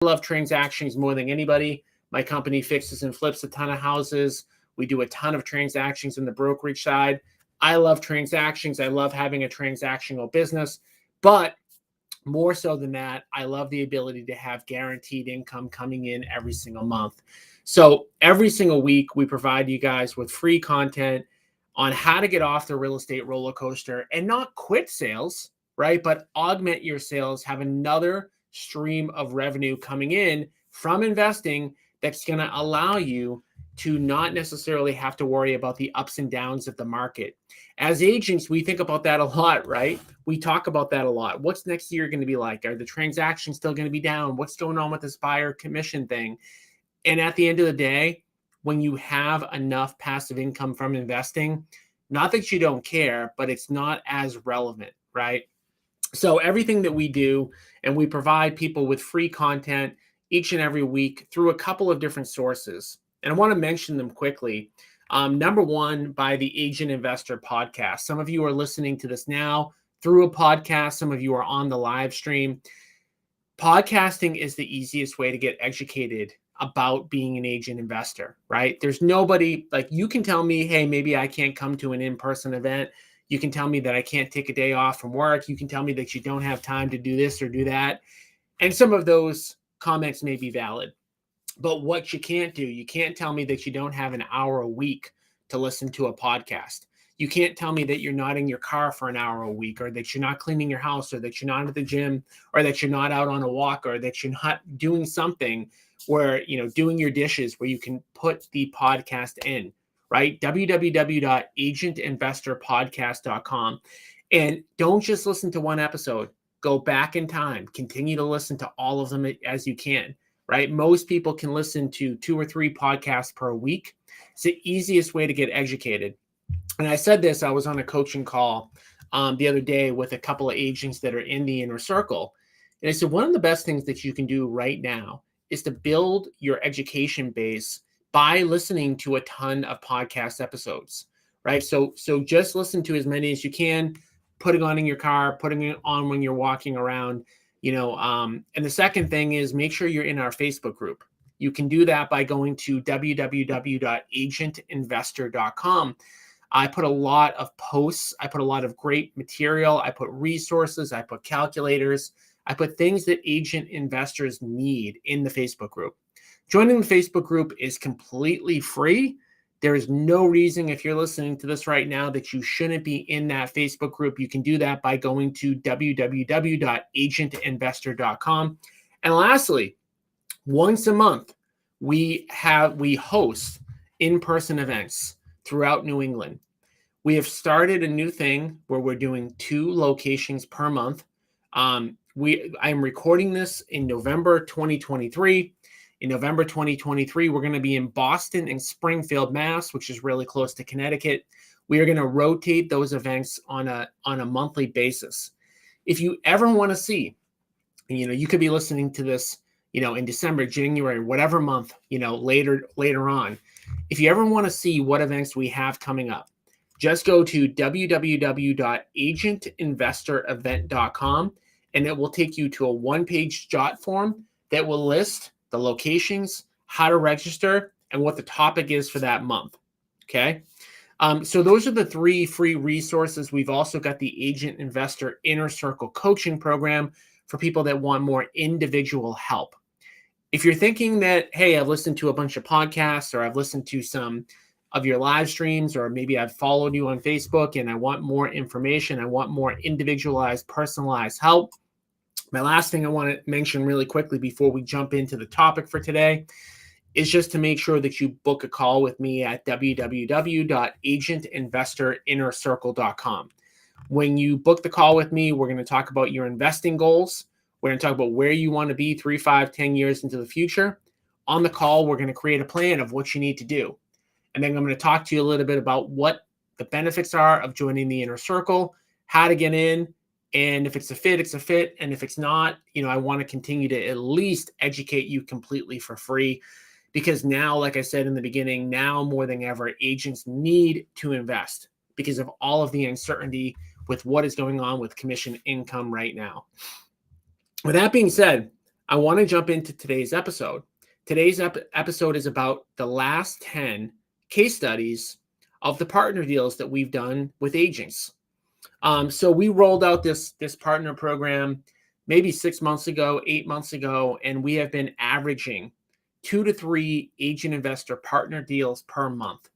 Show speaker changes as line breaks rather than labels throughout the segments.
love transactions more than anybody. My company fixes and flips a ton of houses. We do a ton of transactions in the brokerage side. I love transactions. I love having a transactional business, but more so than that, I love the ability to have guaranteed income coming in every single month. So every single week, we provide you guys with free content on how to get off the real estate roller coaster and not quit sales, right? But augment your sales, have another stream of revenue coming in from investing that's going to allow you to not necessarily have to worry about the ups and downs of the market. As agents, we think about that a lot, right? We talk about that a lot. What's next year going to be like? Are the transactions still going to be down? What's going on with this buyer commission thing? And at the end of the day, when you have enough passive income from investing, not that you don't care, but it's not as relevant, right? So everything that we do, and we provide people with free content each and every week through a couple of different sources. And I want to mention them quickly. Number one, by the Agent Investor podcast. Some of you are listening to this now through a podcast. Some of you are on the live stream. Podcasting is the easiest way to get educated about being an agent investor, right? There's nobody like you can tell me, hey, maybe I can't come to an in-person event. You can tell me that I can't take a day off from work. You can tell me that you don't have time to do this or do that. And some of those comments may be valid. But what you can't do, you can't tell me that you don't have an hour a week to listen to a podcast. You can't tell me that you're not in your car for an hour a week, or that you're not cleaning your house, or that you're not at the gym, or that you're not out on a walk, or that you're not doing something where, doing your dishes where you can put the podcast in, right? www.agentinvestorpodcast.com. And don't just listen to one episode. Go back in time. Continue to listen to all of them as you can, right? Most people can listen to 2 or 3 podcasts per week. It's the easiest way to get educated. And I said this, I was on a coaching call the other day with a couple of agents that are in the inner circle. And I said, one of the best things that you can do right now is to build your education base by listening to a ton of podcast episodes, right? So just listen to as many as you can, put it on in your car, putting it on when you're walking around, and the second thing is make sure you're in our Facebook group. You can do that by going to www.agentinvestor.com. I put a lot of posts. I put a lot of great material. I put resources. I put calculators. I put things that agent investors need in the Facebook group. Joining the Facebook group is completely free. There is no reason, if you're listening to this right now, that you shouldn't be in that Facebook group. You can do that by going to www.agentinvestor.com. And lastly, once a month, we host in-person events throughout New England. We have started a new thing where we're doing 2 locations per month. I am recording this in November 2023. In November 2023, we're going to be in Boston and Springfield, Mass, which is really close to Connecticut. We are going to rotate those events on a monthly basis. If you ever want to see, you could be listening to this, in December, January, whatever month, later on. If you ever want to see what events we have coming up, just go to www.agentinvestorevent.com, and it will take you to a one-page jot form that will list the locations, how to register, and what the topic is for that month. Okay. So those are the 3 free resources. We've also got the Agent Investor Inner Circle coaching program for people that want more individual help. If you're thinking that, hey, I've listened to a bunch of podcasts, or I've listened to some of your live streams, or maybe I've followed you on Facebook and I want more information, I want more individualized, personalized help. My last thing I want to mention really quickly before we jump into the topic for today is just to make sure that you book a call with me at www.agentinvestorinnercircle.com. When you book the call with me, we're going to talk about your investing goals. We're going to talk about where you want to be 3, 5, 10 years into the future. On the call, we're going to create a plan of what you need to do. And then I'm going to talk to you a little bit about what the benefits are of joining the inner circle, how to get in, and if it's a fit, it's a fit. And if it's not, I want to continue to at least educate you completely for free. Because now, like I said in the beginning, now more than ever, agents need to invest because of all of the uncertainty with what is going on with commission income right now. With that being said, I want to jump into today's episode. Today's episode is about the last 10 case studies of the partner deals that we've done with agents. So we rolled out this partner program maybe 6 months ago, 8 months ago, and we have been averaging 2 to 3 agent investor partner deals per month,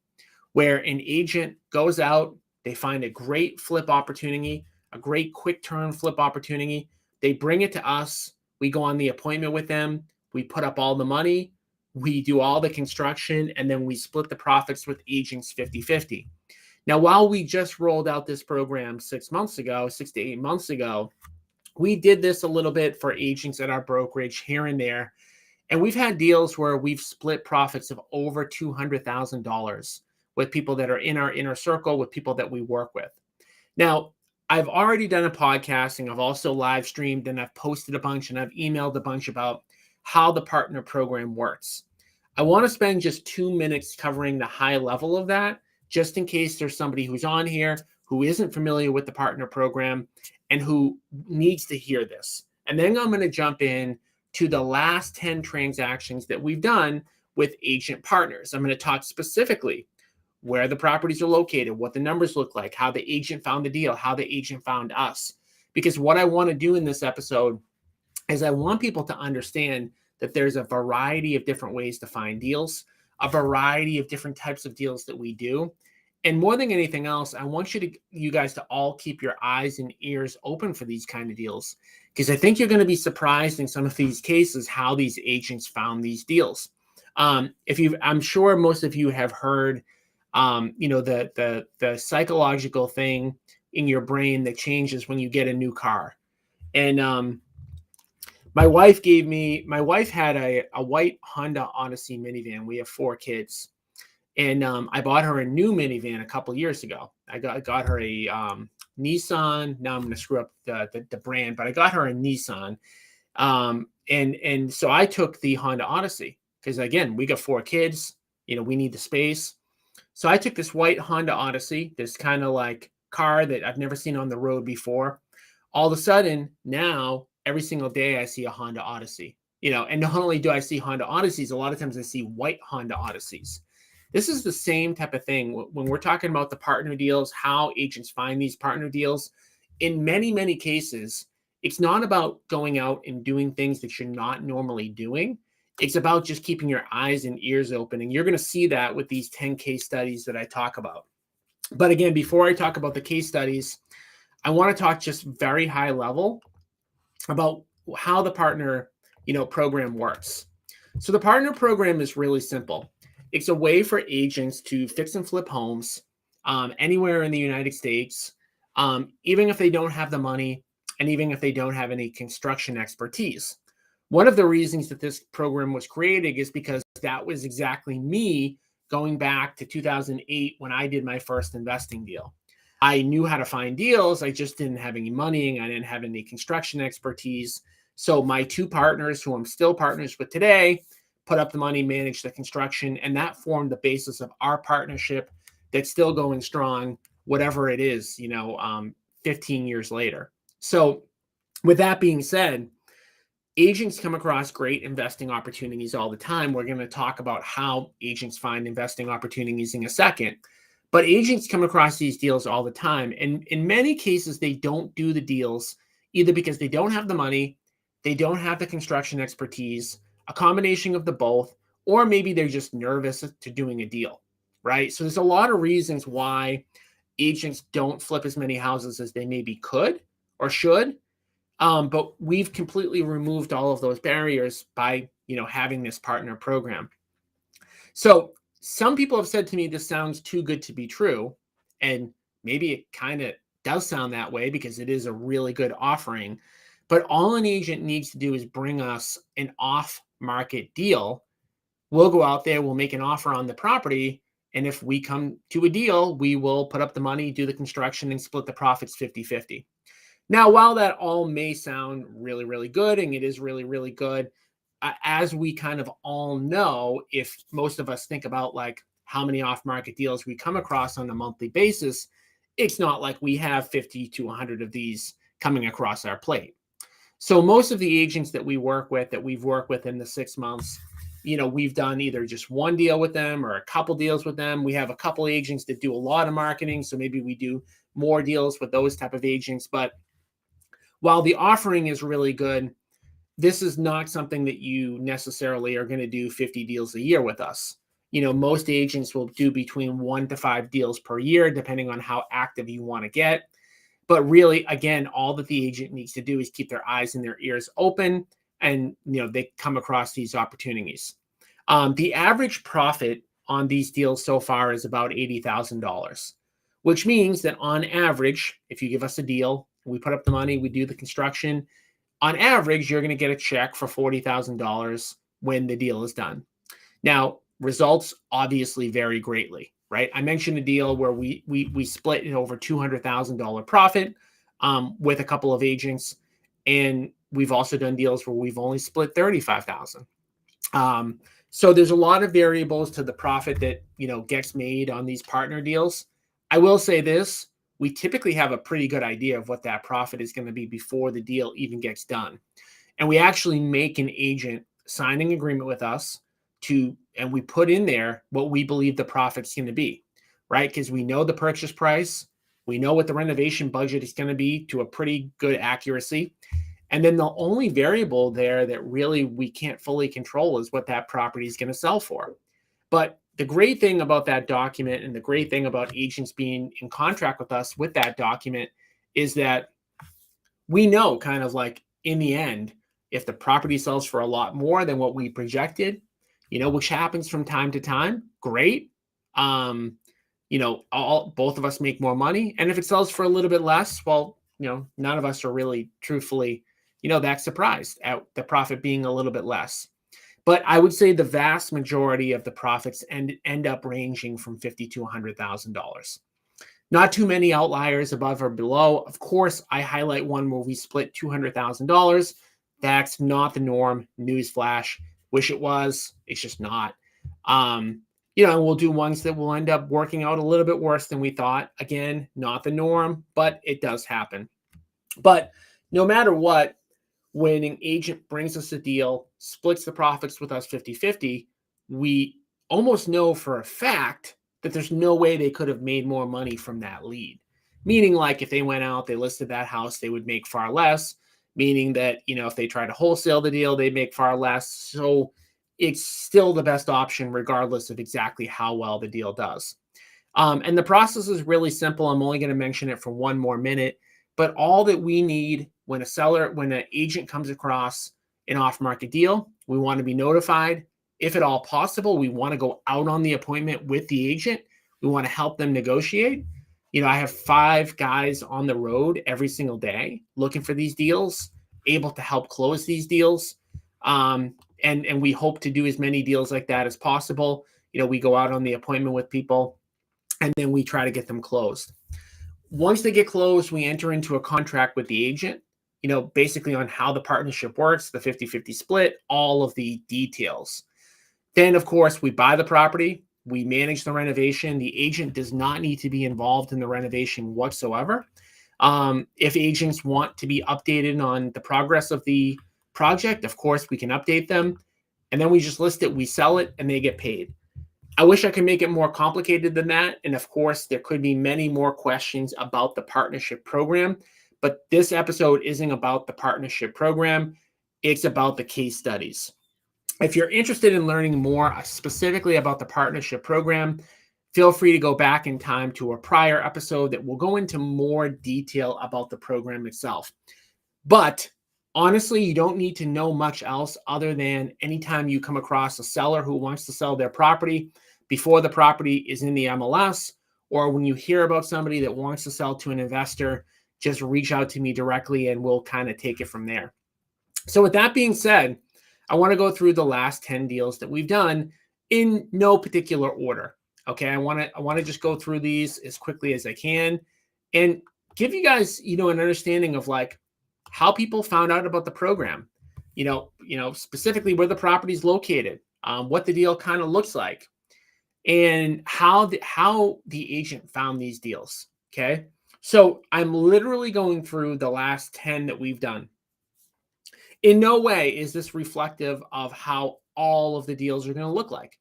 where an agent goes out, they find a great flip opportunity, a great quick turn flip opportunity. They bring it to us. We go on the appointment with them. We put up all the money. We do all the construction, and then we split the profits with agents 50-50. Now, while we just rolled out this program 6 to 8 months ago, we did this a little bit for agents at our brokerage here and there. And we've had deals where we've split profits of over $200,000 with people that are in our inner circle, with people that we work with. Now, I've already done a podcast, and I've also live streamed, and I've posted a bunch, and I've emailed a bunch about how the partner program works. I want to spend just 2 minutes covering the high level of that, just in case there's somebody who's on here who isn't familiar with the partner program and who needs to hear this. And then I'm going to jump in to the last 10 transactions that we've done with agent partners. I'm going to talk specifically where the properties are located, what the numbers look like, how the agent found the deal, how the agent found us. Because what I want to do in this episode is I want people to understand that there's a variety of different ways to find deals, a variety of different types of deals that we do. And more than anything else, I want you guys to all keep your eyes and ears open for these kind of deals, because I think you're going to be surprised in some of these cases how these agents found these deals. I'm sure most of you have heard the psychological thing in your brain that changes when you get a new car. And my wife had a white Honda Odyssey minivan. We have 4 kids. And I bought her a new minivan a couple years ago. I got her a Nissan. Now I'm going to screw up the brand, but I got her a Nissan. And so I took the Honda Odyssey because, again, we got 4 kids. We need the space. So I took this white Honda Odyssey, this kind of like car that I've never seen on the road before. All of a sudden, now every single day I see a Honda Odyssey. And not only do I see Honda Odysseys, a lot of times I see white Honda Odysseys. This is the same type of thing when we're talking about the partner deals, how agents find these partner deals. In many, many cases, it's not about going out and doing things that you're not normally doing. It's about just keeping your eyes and ears open. And you're going to see that with these 10 case studies that I talk about. But again, before I talk about the case studies, I want to talk just very high level about how the partner, program works. So the partner program is really simple. It's a way for agents to fix and flip homes anywhere in the United States, even if they don't have the money and even if they don't have any construction expertise. One of the reasons that this program was created is because that was exactly me going back to 2008 when I did my first investing deal. I knew how to find deals. I just didn't have any money and I didn't have any construction expertise. So my 2 partners, who I'm still partners with today, put up the money, managed the construction, and that formed the basis of our partnership that's still going strong, whatever it is, 15 years later. So with that being said, agents come across great investing opportunities all the time. We're going to talk about how agents find investing opportunities in a second. But agents come across these deals all the time. And in many cases, they don't do the deals either because they don't have the money, they don't have the construction expertise, a combination of the both, or maybe they're just nervous to doing a deal, right? So there's a lot of reasons why agents don't flip as many houses as they maybe could or should. But we've completely removed all of those barriers by, having this partner program. So some people have said to me, this sounds too good to be true. And maybe it kind of does sound that way because it is a really good offering. But all an agent needs to do is bring us an off-market deal. We'll go out there, we'll make an offer on the property. And if we come to a deal, we will put up the money, do the construction, and split the profits 50-50. Now, while that all may sound really, really good, and it is really, really good, as we kind of all know, if most of us think about like how many off-market deals we come across on a monthly basis, it's not like we have 50 to 100 of these coming across our plate. So most of the agents that we've worked with in the 6 months, we've done either just one deal with them or a couple deals with them. We have a couple agents that do a lot of marketing, so maybe we do more deals with those type of agents. But while the offering is really good, this is not something that you necessarily are going to do 50 deals a year with us. Most agents will do between 1 to 5 deals per year, depending on how active you want to get. But really, again, all that the agent needs to do is keep their eyes and their ears open, and they come across these opportunities. The average profit on these deals so far is about $80,000, which means that on average, if you give us a deal, we put up the money, we do the construction, on average, you're going to get a check for $40,000 when the deal is done. Now, results obviously vary greatly, right? I mentioned a deal where we split an over $200,000 profit with a couple of agents, and we've also done deals where we've only split $35,000. So there's a lot of variables to the profit that gets made on these partner deals. I will say this: we typically have a pretty good idea of what that profit is going to be before the deal even gets done, and we actually make an agent sign an agreement with us and we put in there what we believe the profit's going to be, right? Because we know the purchase price, we know what the renovation budget is going to be to a pretty good accuracy. And then the only variable there that really we can't fully control is what that property is going to sell for. But the great thing about that document, and the great thing about agents being in contract with us with that document, is that we know kind of like in the end, if the property sells for a lot more than what we projected, which happens from time to time, great. Both of us make more money. And if it sells for a little bit less, well, none of us are really truthfully, that surprised at the profit being a little bit less. But I would say the vast majority of the profits end up ranging from $50,000 to $100,000. Not too many outliers above or below. Of course, I highlight one where we split $200,000. That's not the norm. Newsflash. Wish it was. It's just not. And we'll do ones that will end up working out a little bit worse than we thought. Again, not the norm, but it does happen. But no matter what, when an agent brings us a deal, splits the profits with us 50-50, we almost know for a fact that there's no way they could have made more money from that lead. Meaning, like, if they went out, they listed that house, they would make far less. Meaning that, if they try to wholesale the deal, they make far less. So it's still the best option, regardless of exactly how well the deal does. And the process is really simple. I'm only going to mention it for one more minute. But all that we need when an agent comes across an off-market deal, we want to be notified. If at all possible, we want to go out on the appointment with the agent. We want to help them negotiate. I have 5 guys on the road every single day looking for these deals, able to help close these deals. And we hope to do as many deals like that as possible. We go out on the appointment with people, and then we try to get them closed. Once they get closed, we enter into a contract with the agent, basically on how the partnership works, the 50-50 split, all of the details. Then, of course, we buy the property, we manage the renovation. The agent does not need to be involved in the renovation whatsoever. If agents want to be updated on the progress of the project, of course, we can update them. And then we just list it, we sell it, and they get paid. I wish I could make it more complicated than that. And of course, there could be many more questions about the partnership program. But this episode isn't about the partnership program. It's about the case studies. If you're interested in learning more specifically about the partnership program, feel free to go back in time to a prior episode that will go into more detail about the program itself. But honestly, you don't need to know much else other than anytime you come across a seller who wants to sell their property before the property is in the MLS, or when you hear about somebody that wants to sell to an investor, just reach out to me directly and we'll kind of take it from there. So with that being said, I want to go through the last 10 deals that we've done in no particular order. Okay, I want to just go through these as quickly as I can and give you guys, an understanding of like how people found out about the program, specifically where the property is located, what the deal kind of looks like, and how the agent found these deals. Okay, so I'm literally going through the last 10 that we've done. In no way is this reflective of how all of the deals are going to look like.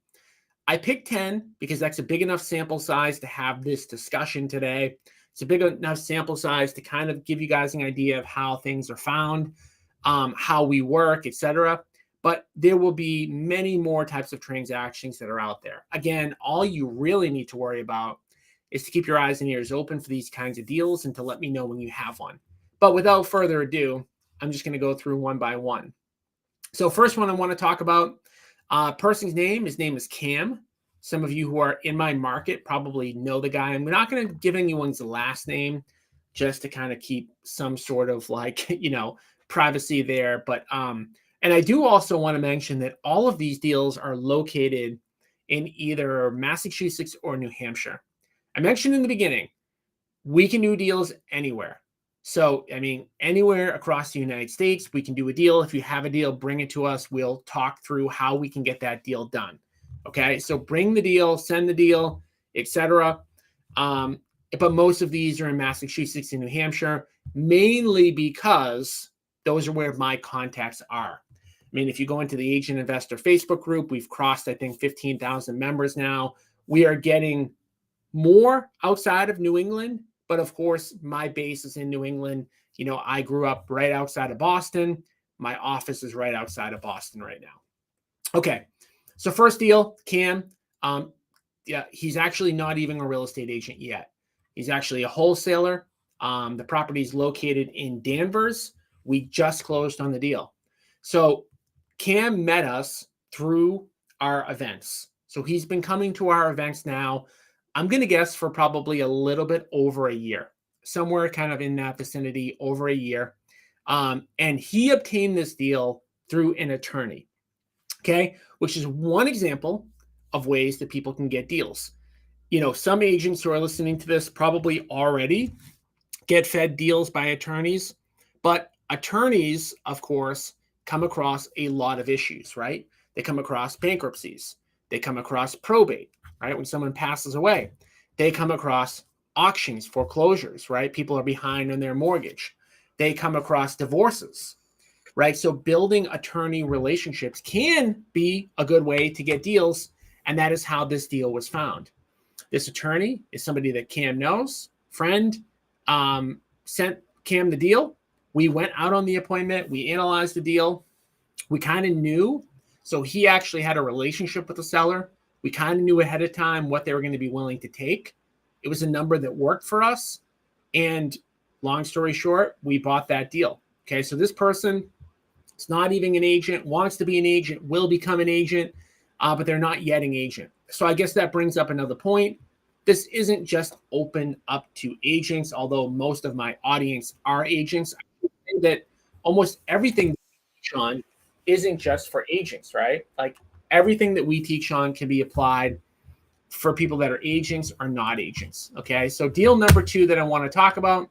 I picked 10 because that's a big enough sample size to have this discussion today. It's a big enough sample size to kind of give you guys an idea of how things are found, how we work, etc. But there will be many more types of transactions that are out there. Again, all you really need to worry about is to keep your eyes and ears open for these kinds of deals and to let me know when you have one. But without further ado, I'm just going to go through one by one. So first one I want to talk about, person's name, his name is Cam. Some of you who are in my market probably know the guy. I'm not going to give anyone's last name just to kind of keep some sort of like, privacy there. But, and I do also want to mention that all of these deals are located in either Massachusetts or New Hampshire. I mentioned in the beginning, we can do deals anywhere. So, I mean, anywhere across the United States, we can do a deal. If you have a deal, bring it to us. We'll talk through how we can get that deal done. Okay, so bring the deal, send the deal, etc. But most of these are in Massachusetts and New Hampshire, mainly because those are where my contacts are. I mean, if you go into the Agent Investor Facebook group, we've crossed, I think, 15,000 members now. We are getting more outside of New England, but of course, my base is in New England. I grew up right outside of Boston. My office is right outside of Boston right now. Okay, so first deal, Cam. Yeah, he's actually not even a real estate agent yet. He's actually a wholesaler. The property is located in Danvers. We just closed on the deal. So Cam met us through our events. So he's been coming to our events now, I'm going to guess for probably a little bit over a year, somewhere kind of in that vicinity, over a year. And he obtained this deal through an attorney, okay, which is one example of ways that people can get deals. Some agents who are listening to this probably already get fed deals by attorneys, but attorneys, of course, come across a lot of issues, right? They come across bankruptcies. They come across probate, right? When someone passes away, they come across auctions, foreclosures, right? People are behind on their mortgage. They come across divorces, right? So building attorney relationships can be a good way to get deals. And that is how this deal was found. This attorney is somebody that Cam knows, friend, sent Cam the deal. We went out on the appointment. We analyzed the deal. We kind of knew. So he actually had a relationship with the seller. We kind of knew ahead of time what they were going to be willing to take. It was a number that worked for us. And long story short, we bought that deal. Okay, so this person is not even an agent, wants to be an agent, will become an agent, but they're not yet an agent. So I guess that brings up another point. This isn't just open up to agents, although most of my audience are agents. I would say that almost everything that we teach on isn't just for agents, right? Like everything that we teach on can be applied for people that are agents or not agents. Okay, so deal number 2 that I want to talk about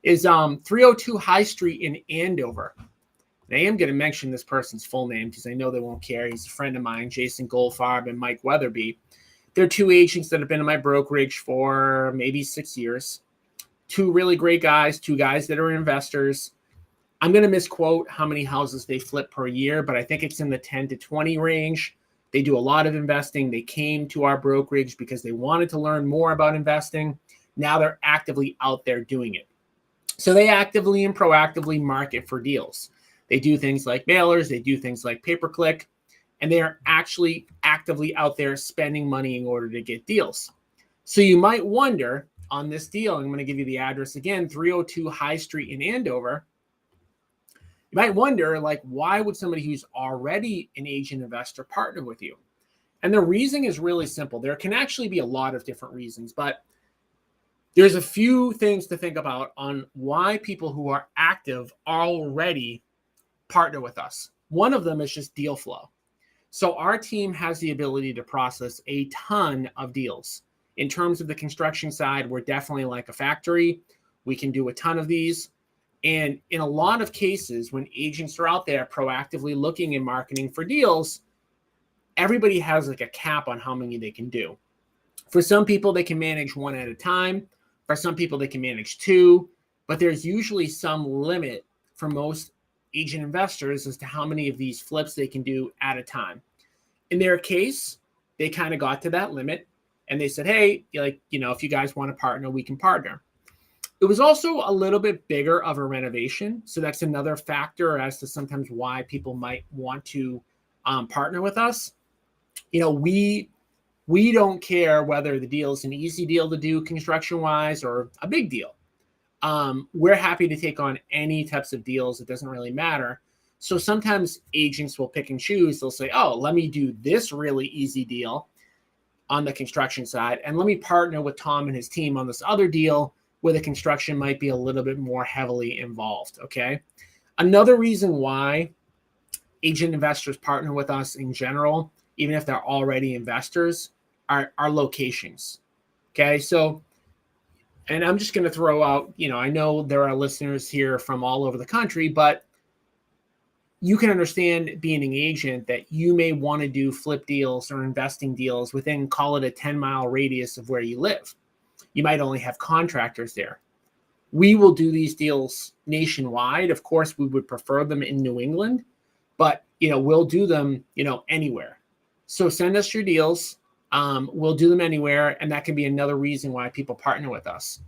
is 302 High Street in Andover. And I am going to mention this person's full name because I know they won't care. He's a friend of mine, Jason Goldfarb and Mike Weatherby. They're 2 agents that have been in my brokerage for maybe 6 years. 2 really great guys, 2 guys that are investors. I'm going to misquote how many houses they flip per year, but I think it's in the 10 to 20 range. They do a lot of investing. They came to our brokerage because they wanted to learn more about investing. Now they're actively out there doing it. So they actively and proactively market for deals. They do things like mailers. They do things like pay-per-click. And they are actually actively out there spending money in order to get deals. So you might wonder on this deal, I'm going to give you the address again, 302 High Street in Andover. You might wonder, like, why would somebody who's already an agent investor partner with you? And the reason is really simple. There can actually be a lot of different reasons, but there's a few things to think about on why people who are active already partner with us. One of them is just deal flow. So our team has the ability to process a ton of deals. In terms of the construction side, we're definitely like a factory. We can do a ton of these. And in a lot of cases, when agents are out there proactively looking and marketing for deals, everybody has like a cap on how many they can do. For some people, they can manage 1 at a time. For some people, they can manage 2. But there's usually some limit for most agent investors as to how many of these flips they can do at a time. In their case, they kind of got to that limit and they said, hey, if you guys want to partner, we can partner. It was also a little bit bigger of a renovation. So that's another factor as to sometimes why people might want to partner with us. We don't care whether the deal is an easy deal to do construction-wise or a big deal. We're happy to take on any types of deals. It doesn't really matter. So sometimes agents will pick and choose. They'll say, oh, let me do this really easy deal on the construction side, and let me partner with Tom and his team on this other deal where the construction might be a little bit more heavily involved, okay? Another reason why agent investors partner with us in general, even if they're already investors, are locations, okay? So, and I'm just going to throw out, I know there are listeners here from all over the country, but you can understand being an agent that you may want to do flip deals or investing deals within, call it a 10-mile radius of where you live. You might only have contractors there. We will do these deals nationwide. Of course, we would prefer them in New England, but we'll do them, anywhere. So send us your deals. We'll do them anywhere, and that can be another reason why people partner with us.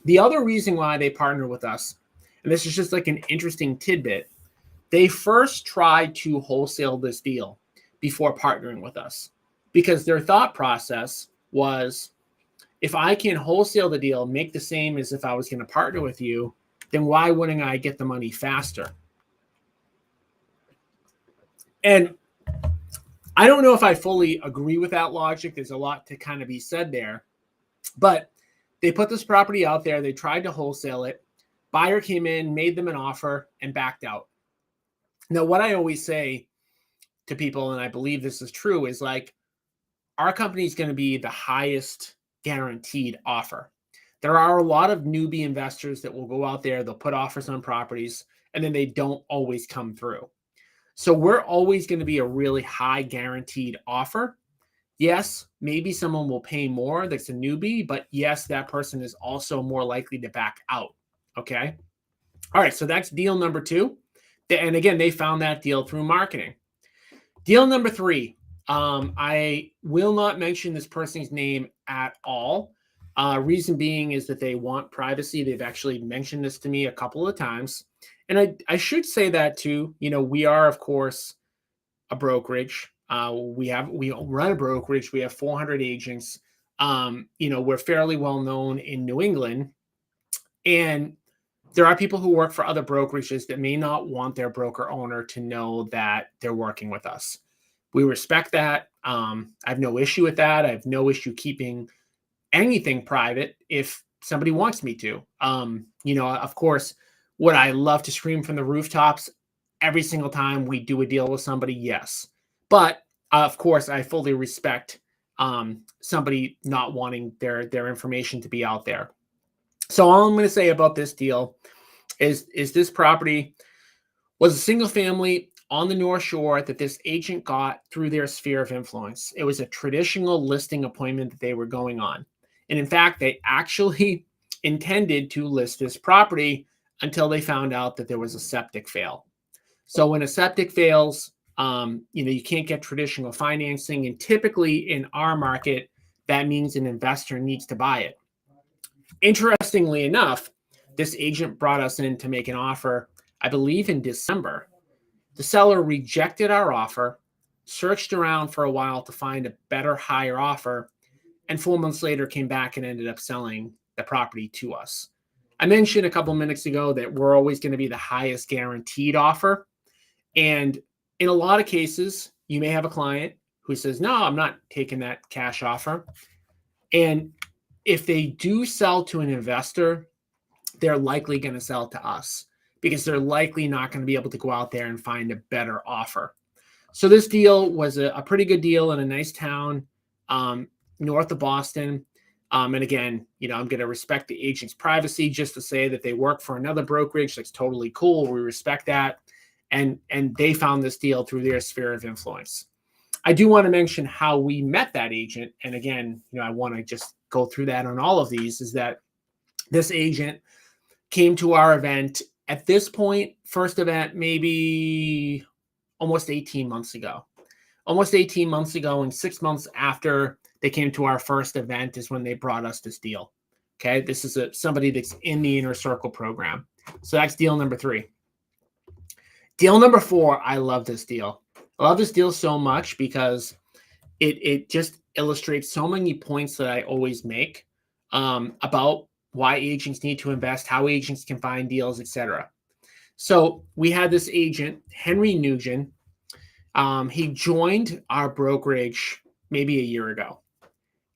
The other reason why they partner with us, and this is just like an interesting tidbit, they first tried to wholesale this deal before partnering with us because their thought process was, if I can wholesale the deal, make the same as if I was going to partner with you, then why wouldn't I get the money faster? And I don't know if I fully agree with that logic. There's a lot to kind of be said there. But they put this property out there. They tried to wholesale it. Buyer came in, made them an offer, and backed out. Now, what I always say to people, and I believe this is true, is like, our company is going to be the highest guaranteed offer. There are a lot of newbie investors that will go out there, they'll put offers on properties, and then they don't always come through. So we're always going to be a really high guaranteed offer. Yes, maybe someone will pay more that's a newbie, but yes, that person is also more likely to back out. Okay. All right. So that's deal number 2. And again, they found that deal through marketing. Deal number 3. I will not mention this person's name at all. Reason being is that they want privacy. They've actually mentioned this to me a couple of times. And I should say that too. We are, of course, a brokerage. We run a brokerage. We have 400 agents. We're fairly well known in New England. And there are people who work for other brokerages that may not want their broker owner to know that they're working with us. We respect that. I have no issue with that. I have no issue keeping anything private if somebody wants me to. Of course, would I love to scream from the rooftops every single time we do a deal with somebody? Yes. But of course, I fully respect somebody not wanting their information to be out there. So all I'm going to say about this deal is this property was a single family on the North Shore that this agent got through their sphere of influence. It was a traditional listing appointment that they were going on. And in fact, they actually intended to list this property until they found out that there was a septic fail. So when a septic fails, you can't get traditional financing. And typically in our market, that means an investor needs to buy it. Interestingly enough, this agent brought us in to make an offer, I believe in December. The seller rejected our offer, searched around for a while to find a better, higher offer, and 4 months later came back and ended up selling the property to us. I mentioned a couple minutes ago that we're always going to be the highest guaranteed offer. And in a lot of cases, you may have a client who says, no, I'm not taking that cash offer. And if they do sell to an investor, they're likely going to sell to us because they're likely not going to be able to go out there and find a better offer. So this deal was a pretty good deal in a nice town north of Boston. And again, I'm going to respect the agent's privacy just to say that they work for another brokerage. That's totally cool. We respect that. And they found this deal through their sphere of influence. I do want to mention how we met that agent. And again, I want to just go through that on all of these, is that this agent came to our event at this point, first event, maybe almost 18 months ago. Almost 18 months ago, and 6 months after they came to our first event is when they brought us this deal. Okay, this is somebody that's in the Inner Circle program. So that's deal number 3. Deal number 4, I love this deal. I love this deal so much because it just illustrates so many points that I always make about why agents need to invest, how agents can find deals, etc. So we had this agent, Henry Nugent. He joined our brokerage maybe a year ago.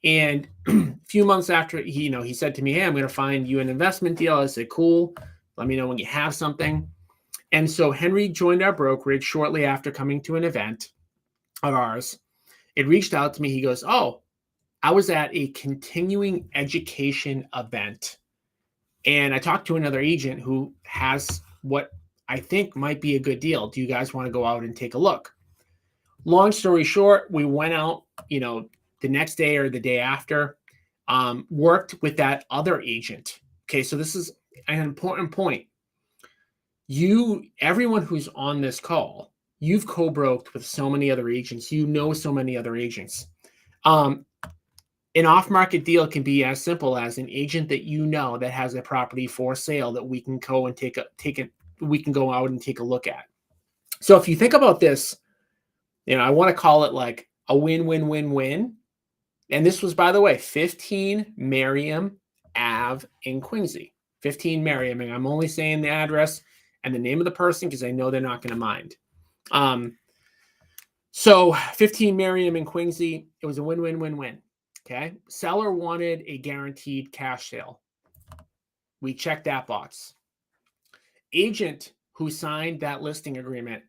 And a few months after, he said to me, hey, I'm going to find you an investment deal. I said, cool. Let me know when you have something. And so Henry joined our brokerage shortly after coming to an event of ours. It reached out to me. He goes, oh, I was at a continuing education event. And I talked to another agent who has what I think might be a good deal. Do you guys want to go out and take a look? Long story short, we went out, the next day or the day after, worked with that other agent. Okay, so this is an important point. Everyone who's on this call, you've co-broked with so many other agents. You know so many other agents. An off-market deal can be as simple as an agent that that has a property for sale that we can go and we can go out and take a look at. So if you think about this, I want to call it like a win-win-win-win. And this was, by the way, 15 Merriam Ave in Quincy. 15 Merriam, and I'm only saying the address and the name of the person because I know they're not going to mind. So 15 Merriam in Quincy, it was a win-win-win-win. Okay. Seller wanted a guaranteed cash sale. We checked that box. Agent who signed that listing agreement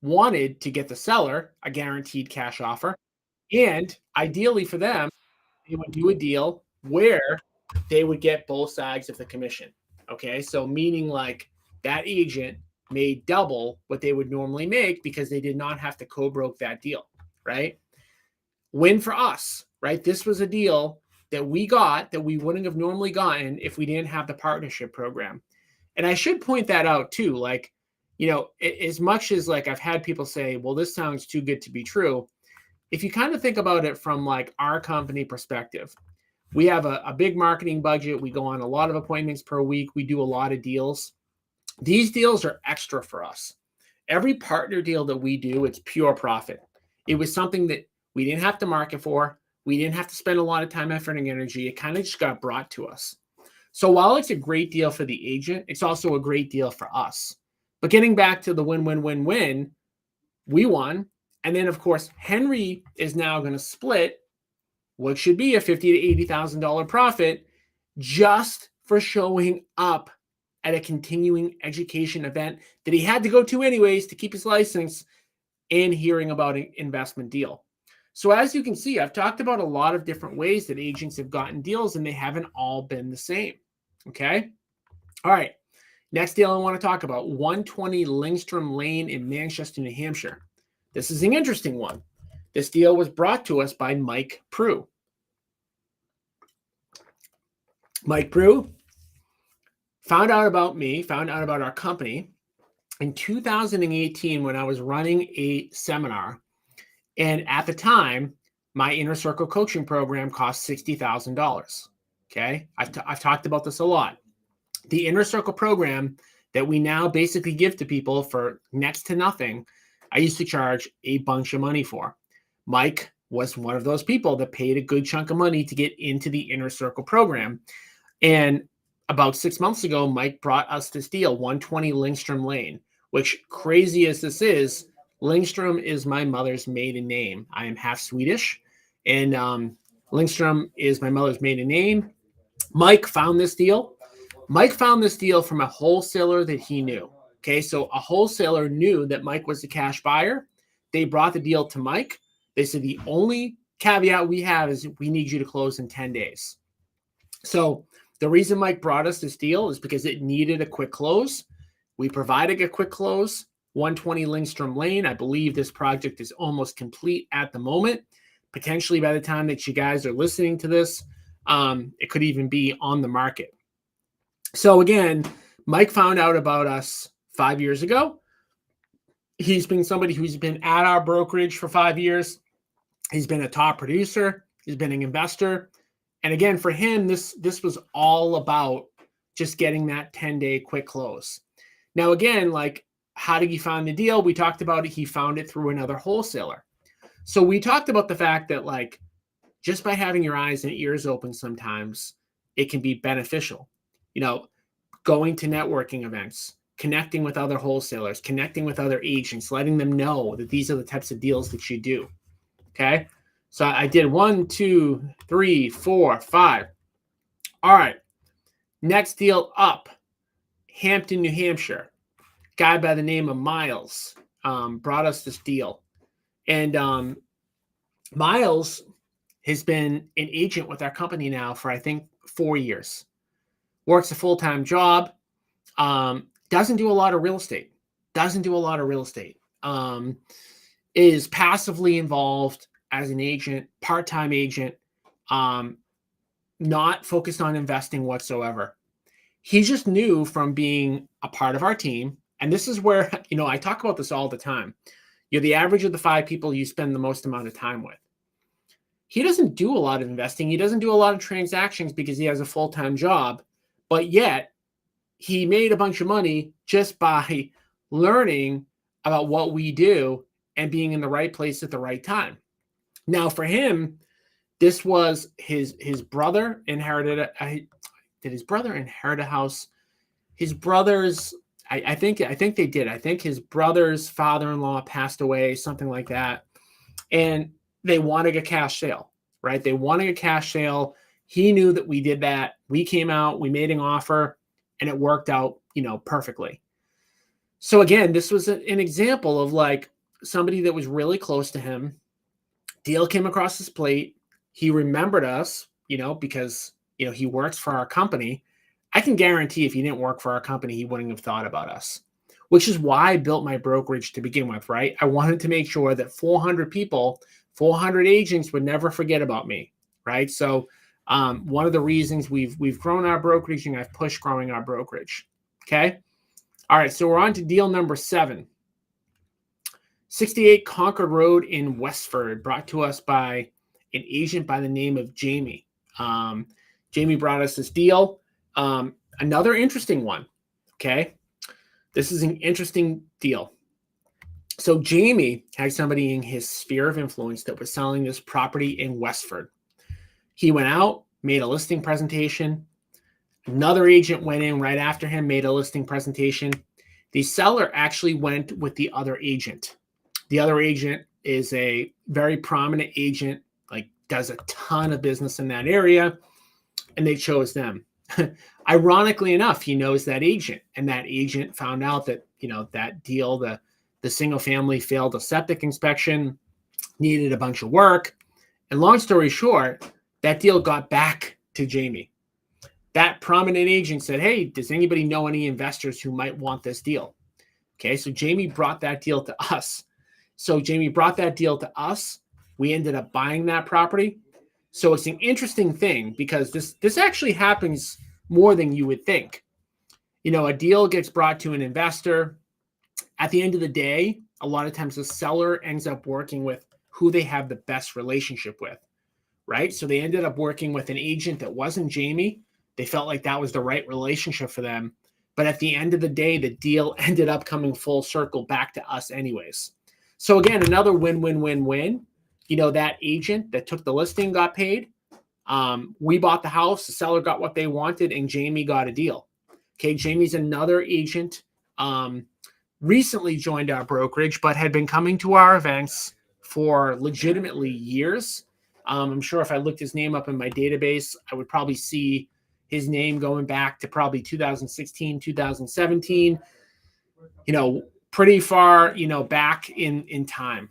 wanted to get the seller a guaranteed cash offer. And ideally for them, they would do a deal where they would get both sides of the commission. Okay. So meaning like that agent made double what they would normally make because they did not have to co-broke that deal. Right. Win for us. Right. This was a deal that we got that we wouldn't have normally gotten if we didn't have the partnership program. And I should point that out too. Like, as much as like I've had people say, well, this sounds too good to be true. If you kind of think about it from like our company perspective, we have a big marketing budget. We go on a lot of appointments per week. We do a lot of deals. These deals are extra for us. Every partner deal that we do, it's pure profit. It was something that we didn't have to market for. We didn't have to spend a lot of time, effort, and energy. It kind of just got brought to us. So while it's a great deal for the agent, it's also a great deal for us. But getting back to the win-win-win-win, we won. And then, of course, Henry is now going to split what should be a $50,000 to $80,000 profit just for showing up at a continuing education event that he had to go to anyways to keep his license and hearing about an investment deal. So as you can see, I've talked about a lot of different ways that agents have gotten deals, and they haven't all been the same. Okay. All right. Next deal I want to talk about, 120 Lindstrom Lane in Manchester, New Hampshire. This is an interesting one. This deal was brought to us by Mike Prue. Mike Prue found out about me, found out about our company in 2018 when I was running a seminar. And at the time, my Inner Circle coaching program cost $60,000. Okay. I've talked about this a lot. The Inner Circle program that we now basically give to people for next to nothing, I used to charge a bunch of money for. Mike was one of those people that paid a good chunk of money to get into the Inner Circle program. And about 6 months ago, Mike brought us this deal, 120 Lindstrom Lane, which, crazy as this is, Lindstrom is my mother's maiden name. I am half Swedish, and Lindstrom is my mother's maiden name. Mike found this deal. Mike found this deal from a wholesaler that he knew. Okay, so a wholesaler knew that Mike was a cash buyer. They brought the deal to Mike. They said, the only caveat we have is we need you to close in 10 days. So the reason Mike brought us this deal is because it needed a quick close. We provided a quick close. 120 Lindstrom Lane. I believe this project is almost complete at the moment. Potentially by the time that you guys are listening to this, it could even be on the market. So again, Mike found out about us 5 years ago. He's been somebody who's been at our brokerage for 5 years. He's been a top producer. He's been an investor. And again, for him, this was all about just getting that 10-day quick close. Now, again, like, how did he find the deal? We talked about it. He found it through another wholesaler. So we talked about the fact that, like, just by having your eyes and ears open, sometimes it can be beneficial. You know, going to networking events, connecting with other wholesalers, connecting with other agents, letting them know that these are the types of deals that you do. Okay. So I did 1, 2, 3, 4, 5. All right. Next deal up, Hampton, New Hampshire. Guy by the name of Miles brought us this deal. And Miles has been an agent with our company now for, I think, 4 years. Works a full-time job. Doesn't do a lot of real estate. Is passively involved as an agent, part-time agent, not focused on investing whatsoever. He just knew from being a part of our team, and this is where, you know, I talk about this all the time. You're the average of the 5 people you spend the most amount of time with. He doesn't do a lot of investing. He doesn't do a lot of transactions because he has a full-time job, but yet he made a bunch of money just by learning about what we do and being in the right place at the right time. Now, for him, this was his brother inherited. Did his brother inherit a house? His brothers, I think they did. I think his brother's father-in-law passed away, something like that, and they wanted a cash sale, right? They wanted a cash sale. He knew that we did that. We came out, we made an offer, and it worked out, you know, perfectly. So again, this was an example of, like, somebody that was really close to him. Deal came across his plate. He remembered us, you know, because, you know, he works for our company. I can guarantee if he didn't work for our company, he wouldn't have thought about us, which is why I built my brokerage to begin with, right? I wanted to make sure that 400 people, 400 agents would never forget about me, right? So one of the reasons we've grown our brokerage, and I've pushed growing our brokerage. Okay. All right. So we're on to deal number 7. 68 Concord Road in Westford, brought to us by an agent by the name of Jamie. Jamie brought us this deal. Another interesting one. Okay. This is an interesting deal. So Jamie had somebody in his sphere of influence that was selling this property in Westford. He went out, made a listing presentation. Another agent went in right after him, made a listing presentation. The seller actually went with the other agent. The other agent is a very prominent agent, like does a ton of business in that area, and they chose them. Ironically enough, he knows that agent, and that agent found out that, you know, that deal, the single family failed a septic inspection, needed a bunch of work. And long story short, that deal got back to Jamie. That prominent agent said, hey, does anybody know any investors who might want this deal? Okay, so Jamie brought that deal to us. We ended up buying that property. So it's an interesting thing because this actually happens more than you would think. You know, a deal gets brought to an investor. At the end of the day, a lot of times the seller ends up working with who they have the best relationship with, right? So they ended up working with an agent that wasn't Jamie. They felt like that was the right relationship for them. But at the end of the day, the deal ended up coming full circle back to us anyways. So again, another win-win-win-win. You know, that agent that took the listing got paid. We bought the house, the seller got what they wanted, and Jamie got a deal. Okay, Jamie's another agent, recently joined our brokerage, but had been coming to our events for legitimately years. I'm sure if I looked his name up in my database, I would probably see his name going back to probably 2016, 2017, you know, pretty far, you know, back in time,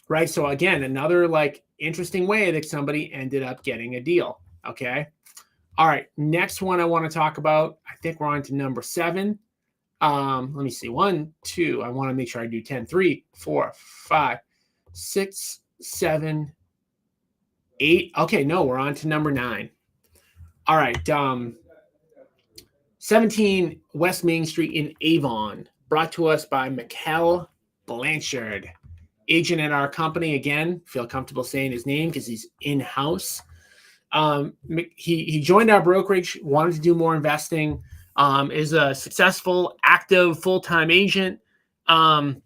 right? So again, another like interesting way that somebody ended up getting a deal. Okay. All right. Next one I want to talk about, I think we're on to number 7. Let me see. 1, 2. I want to make sure I do 10, 3, 4, 5, 6, 7, 8. Okay. No, we're on to number 9. All right. 17 West Main Street in Avon, brought to us by Mikkel Blanchard, agent at our company. Again, feel comfortable saying his name because he's in-house. He joined our brokerage, wanted to do more investing, is a successful, active, full-time agent, and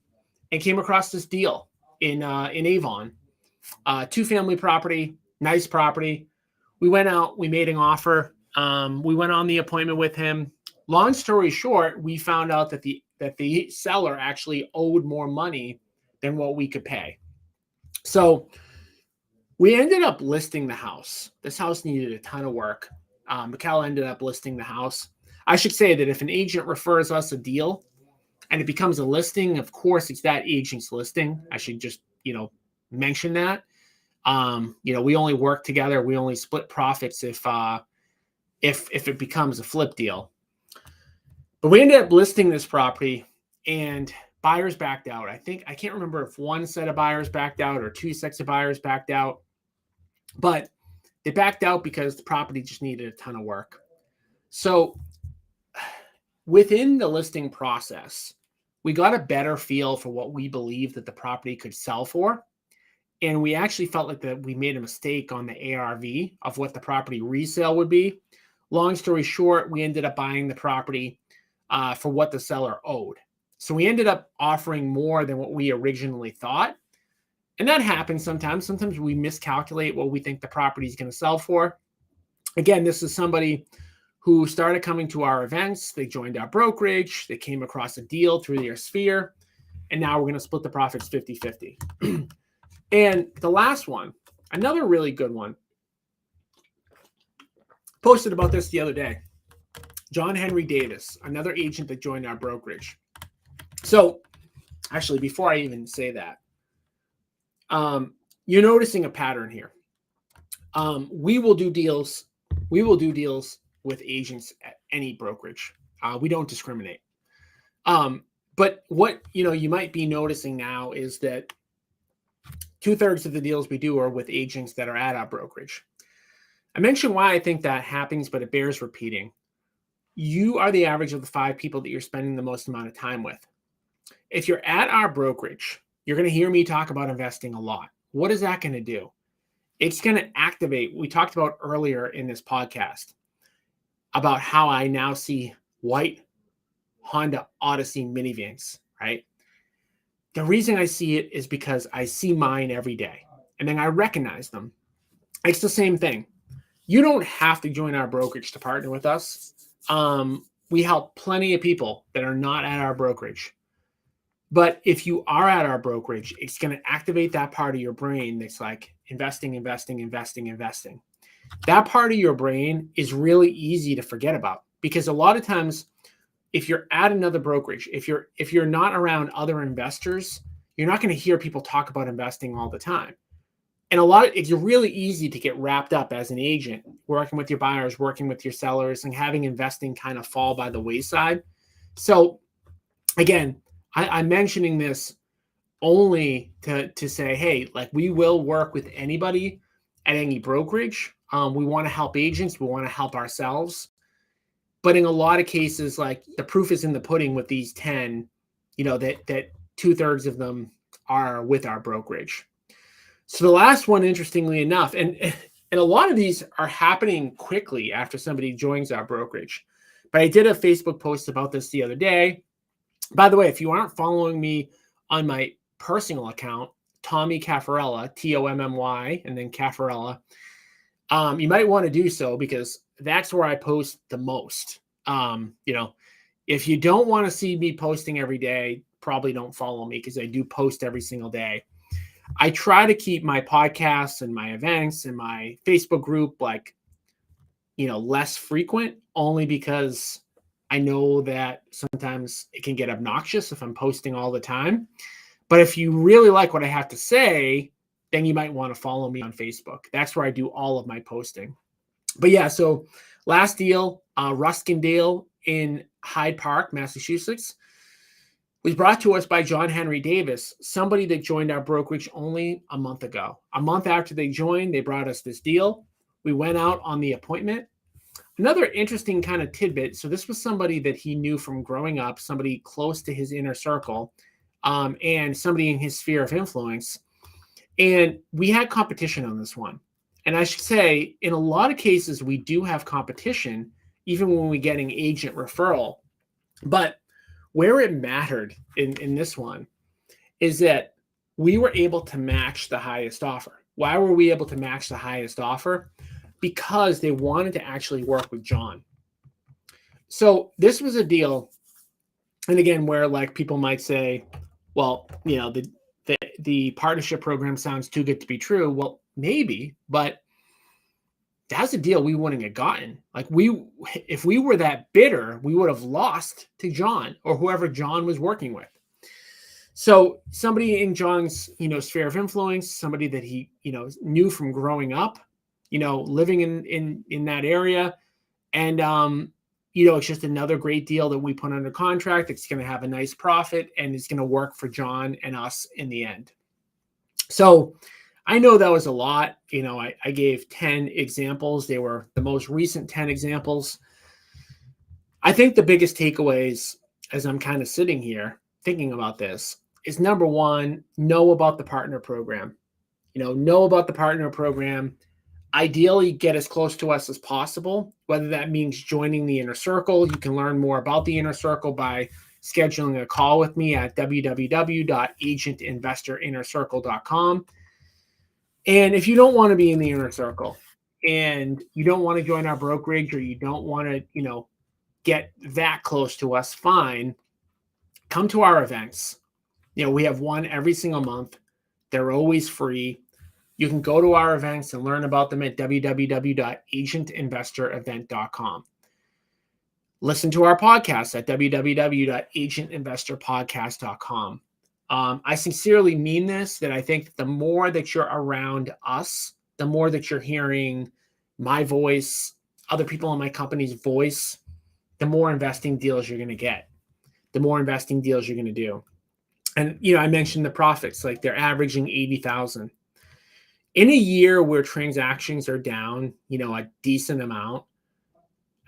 came across this deal in Avon. Two-family property, nice property. We went out, we made an offer. We went on the appointment with him. Long story short, we found out that the seller actually owed more money than what we could pay. So we ended up listing the house. This house needed a ton of work. Mikkel ended up listing the house. I should say that if an agent refers us a deal and it becomes a listing, of course, it's that agent's listing. I should just, mention that. We only work together. We only split profits if it becomes a flip deal. But we ended up listing this property and buyers backed out. I can't remember if one set of buyers backed out or two sets of buyers backed out, but they backed out because the property just needed a ton of work. So within the listing process, we got a better feel for what we believed that the property could sell for. And we actually felt like that we made a mistake on the ARV of what the property resale would be. Long story short, we ended up buying the property for what the seller owed. So we ended up offering more than what we originally thought. And that happens sometimes. Sometimes we miscalculate what we think the property is going to sell for. Again, this is somebody who started coming to our events. They joined our brokerage. They came across a deal through their sphere. And now we're going to split the profits 50-50. And the last one, another really good one, posted about this the other day. John Henry Davis, another agent that joined our brokerage. So actually, before I even say that, you're noticing a pattern here. We will do deals with agents at any brokerage. We don't discriminate. But what you might be noticing now is that 2/3 of the deals we do are with agents that are at our brokerage. I mentioned why I think that happens, but it bears repeating. You are the average of the 5 people that you're spending the most amount of time with. If you're at our brokerage, you're going to hear me talk about investing a lot. What is that going to do? It's going to activate. We talked about earlier in this podcast about how I now see white Honda Odyssey minivans, right? The reason I see it is because I see mine every day and then I recognize them. It's the same thing. You don't have to join our brokerage to partner with us. We help plenty of people that are not at our brokerage. But if you are at our brokerage, it's going to activate that part of your brain that's like investing. That part of your brain is really easy to forget about because a lot of times if you're at another brokerage, if you're not around other investors, you're not going to hear people talk about investing all the time. And it's really easy to get wrapped up as an agent, working with your buyers, working with your sellers, and having investing kind of fall by the wayside. So again, I'm mentioning this only to say, hey, like we will work with anybody at any brokerage. We want to help agents. We want to help ourselves. But in a lot of cases, like the proof is in the pudding with these 10, that 2/3 of them are with our brokerage. So the last one, interestingly enough, and a lot of these are happening quickly after somebody joins our brokerage. But I did a Facebook post about this the other day. By the way, if you aren't following me on my personal account, Tommy Caffarella, Tommy, and then Caffarella, you might want to do so because that's where I post the most. If you don't want to see me posting every day, probably don't follow me because I do post every single day. I try to keep my podcasts and my events and my Facebook group less frequent only because I know that sometimes it can get obnoxious if I'm posting all the time. But if you really like what I have to say, then you might want to follow me on Facebook. That's where I do all of my posting. But yeah, so last deal, Ruskin Dale in Hyde Park, Massachusetts, was brought to us by John Henry Davis, somebody that joined our brokerage only a month ago. A month after they joined, they brought us this deal. We went out on the appointment. another interesting kind of tidbit. So this was somebody that he knew from growing up, somebody close to his inner circle, and somebody in his sphere of influence. And we had competition on this one. And I should say, in a lot of cases, we do have competition, even when we get an agent referral. But where it mattered in this one is that we were able to match the highest offer. Why were we able to match the highest offer? Because they wanted to actually work with John. So this was a deal, and again, where like people might say, well, you know, the partnership program sounds too good to be true. Well, maybe, but that's a deal we wouldn't have gotten. Like if we were that bitter, we would have lost to John or whoever John was working with. So somebody in John's, sphere of influence, somebody that he, knew from growing up, living in that area. And, it's just another great deal that we put under contract. It's going to have a nice profit and it's going to work for John and us in the end. So I know that was a lot. I gave 10 examples. They were the most recent 10 examples. I think the biggest takeaways as I'm kind of sitting here thinking about this is, number one, know about the partner program. Know about the partner program. Ideally, get as close to us as possible, whether that means joining the inner circle. You can learn more about the inner circle by scheduling a call with me at www.agentinvestorinnercircle.com. And if you don't want to be in the inner circle and you don't want to join our brokerage, or you don't want to, get that close to us, fine. Come to our events. We have one every single month. They're always free. You can go to our events and learn about them at www.agentinvestorevent.com. Listen to our podcast at www.agentinvestorpodcast.com. I sincerely mean this, that I think the more that you're around us, the more that you're hearing my voice, other people in my company's voice, the more investing deals you're going to get, the more investing deals you're going to do. And, I mentioned the profits, like they're averaging 80,000. In a year where transactions are down, a decent amount,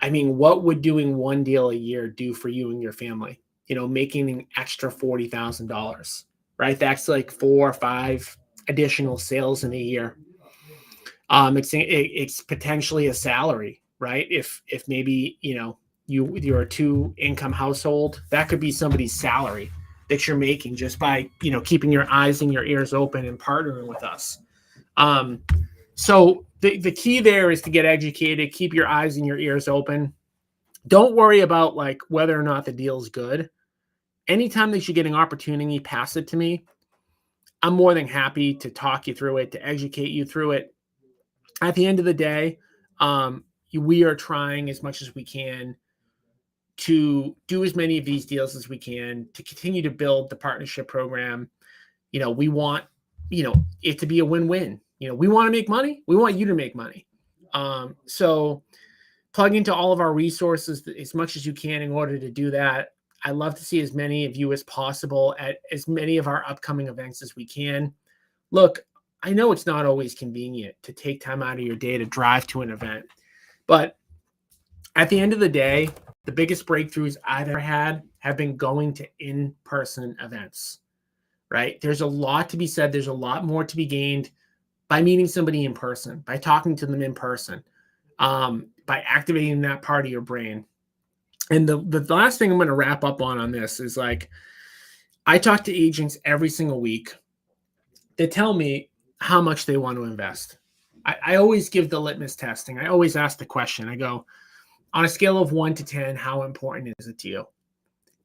I mean, what would doing one deal a year do for you and your family? Making an extra $40,000, right? That's like 4 or 5 additional sales in a year. It's potentially a salary, right? If maybe, you're a 2-income household, that could be somebody's salary that you're making just by, keeping your eyes and your ears open and partnering with us. So the key there is to get educated, keep your eyes and your ears open. Don't worry about like whether or not the deal's good. Anytime that you get an opportunity, pass it to me. I'm more than happy to talk you through it, to educate you through it. At the end of the day, we are trying as much as we can to do as many of these deals as we can to continue to build the partnership program. We want, it to be a win-win. We want to make money. We want you to make money. So plug into all of our resources as much as you can in order to do that. I love to see as many of you as possible at as many of our upcoming events as we can. Look, I know it's not always convenient to take time out of your day to drive to an event, but at the end of the day, the biggest breakthroughs I've ever had have been going to in-person events, right? There's a lot to be said. There's a lot more to be gained by meeting somebody in person, by talking to them in person, by activating that part of your brain. And the last thing I'm going to wrap up on this is, like, I talk to agents every single week. They tell me how much they want to invest. I always give the litmus testing. I always ask the question. I go, on a scale of 1 to 10, how important is it to you?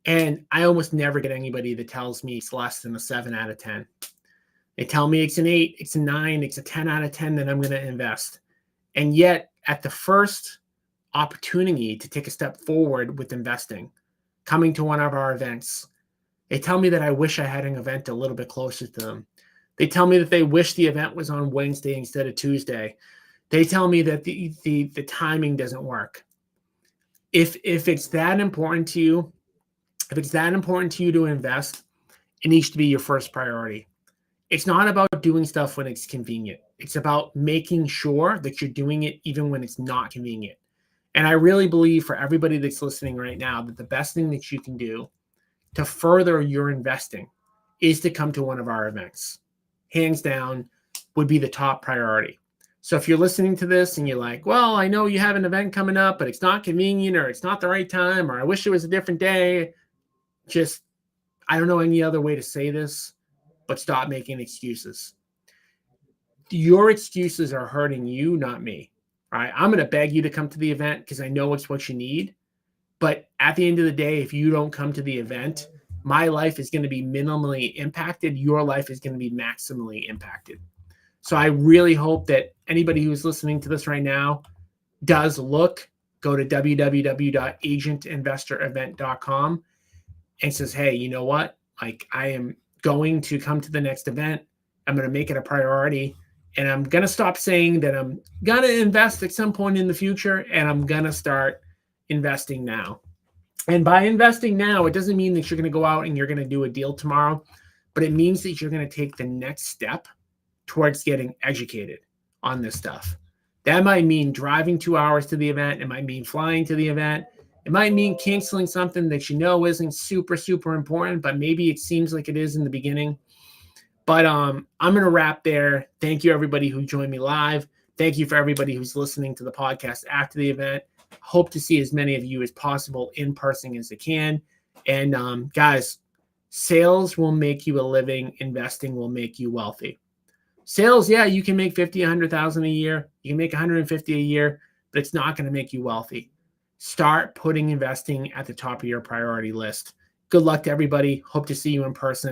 And I almost never get anybody that tells me it's less than a 7 out of 10. They tell me it's an 8, it's a 9, it's a 10 out of 10 that I'm going to invest. And yet, at the first opportunity to take a step forward with investing, coming to one of our events, they tell me that I wish I had an event a little bit closer to them. They tell me that they wish the event was on Wednesday instead of Tuesday. They tell me that the timing doesn't work. If it's that important to you, to invest, it needs to be your first priority. It's not about doing stuff when it's convenient. It's about making sure that you're doing it even when it's not convenient. And I really believe for everybody that's listening right now that the best thing that you can do to further your investing is to come to one of our events. Hands down would be the top priority. So if you're listening to this and you're like, well, I know you have an event coming up, but it's not convenient or it's not the right time, or I wish it was a different day. Just, I don't know any other way to say this, but stop making excuses. Your excuses are hurting you, not me. All right. I'm going to beg you to come to the event because I know it's what you need. But at the end of the day, if you don't come to the event, my life is going to be minimally impacted. Your life is going to be maximally impacted. So I really hope that anybody who's listening to this right now does look, go to www.agentinvestorevent.com and says, hey, you know what? Like, I am going to come to the next event. I'm going to make it a priority. And I'm going to stop saying that I'm going to invest at some point in the future. And I'm going to start investing now. And by investing now, it doesn't mean that you're going to go out and you're going to do a deal tomorrow, but it means that you're going to take the next step towards getting educated on this stuff. That might mean driving 2 hours to the event. It might mean flying to the event. It might mean canceling something that you know isn't super, super important, but maybe it seems like it is in the beginning. But I'm going to wrap there. Thank you, everybody who joined me live. Thank you for everybody who's listening to the podcast after the event. Hope to see as many of you as possible in person as I can. And guys, sales will make you a living. Investing will make you wealthy. Sales, yeah, you can make 50, 100,000 a year. You can make 150 a year, but it's not going to make you wealthy. Start putting investing at the top of your priority list. Good luck to everybody. Hope to see you in person.